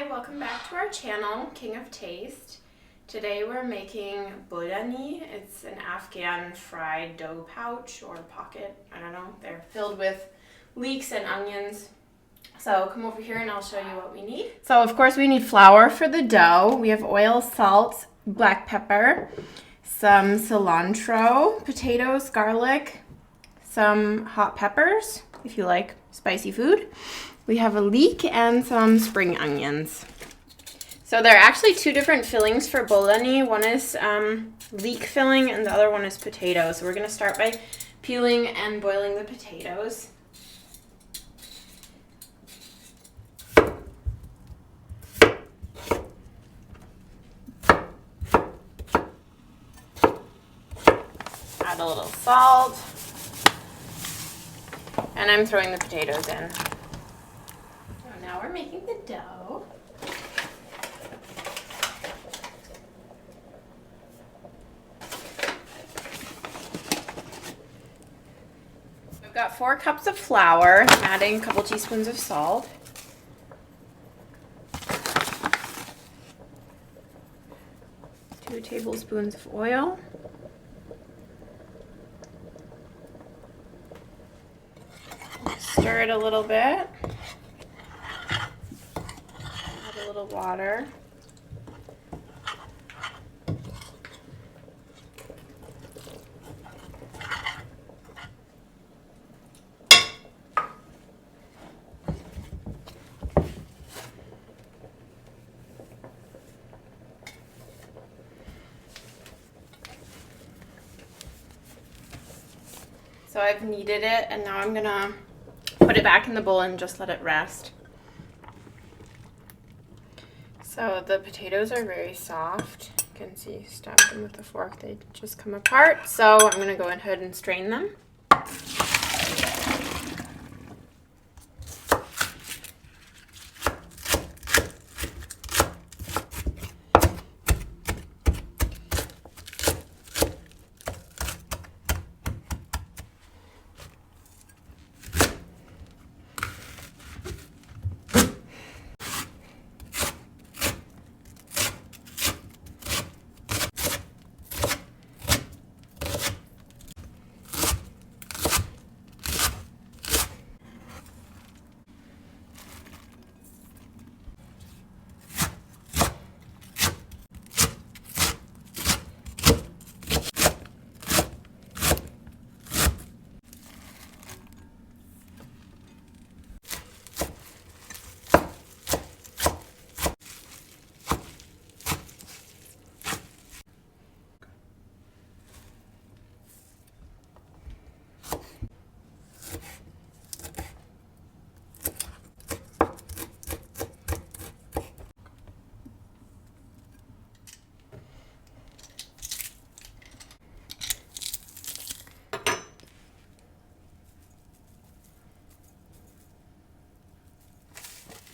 Hi, welcome back to our channel, King of Taste. Today we're making Bolani. It's an Afghan fried dough pouch or pocket. I don't know. They're filled with leeks and onions. So come over here and I'll show you what we need. So of course we need flour for the dough. We have oil, salt, black pepper, some cilantro, potatoes, garlic, some hot peppers if you like spicy food. We have a leek and some spring onions. So there are actually two different fillings for Bolani. One is leek filling and the other one is potato. So we're going to start by peeling and boiling the potatoes. Add a little salt. And I'm throwing the potatoes in. So now we're making the dough. We've got 4 cups of flour. I'm adding a couple teaspoons of salt. Two tablespoons of oil. Stir it a little bit. Add a little water. So I've kneaded it and now I'm gonna put it back in the bowl and just let it rest. So the potatoes are very soft. You can see, stab them with the fork, they just come apart. So I'm gonna go ahead and strain them.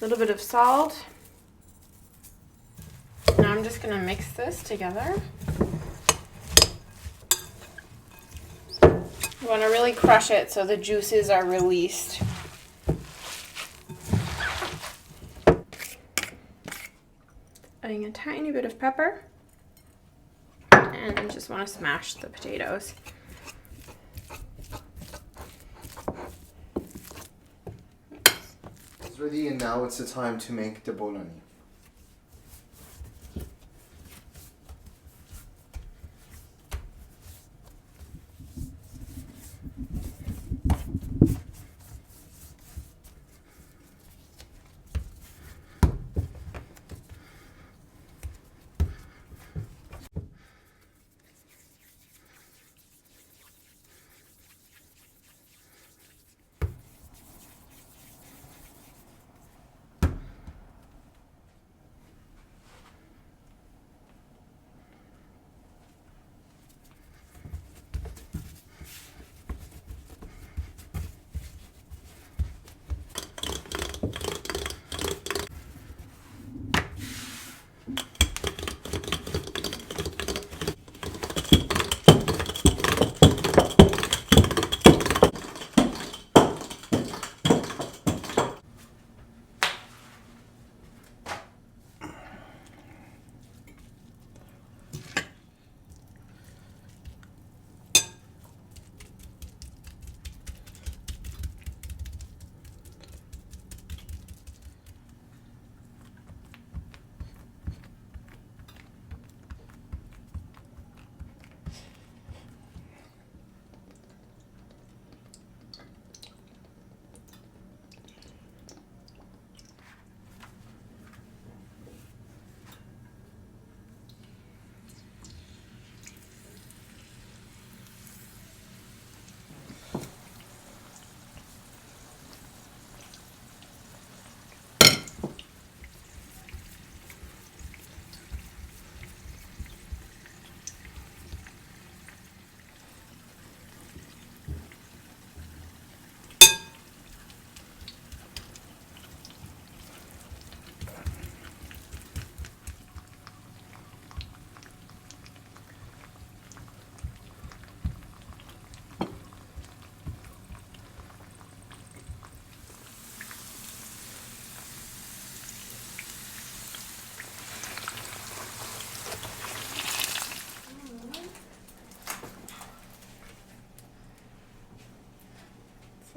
A little bit of salt. Now I'm just going to mix this together. You want to really crush it so the juices are released. Adding a tiny bit of pepper. And I just want to smash the potatoes. Ready, and now it's the time to make the Bolani.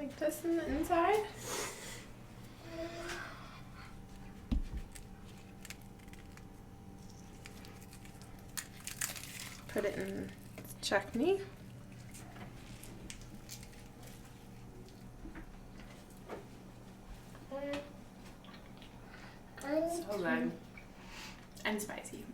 like this in the inside. Put it in chutney. So good. And spicy.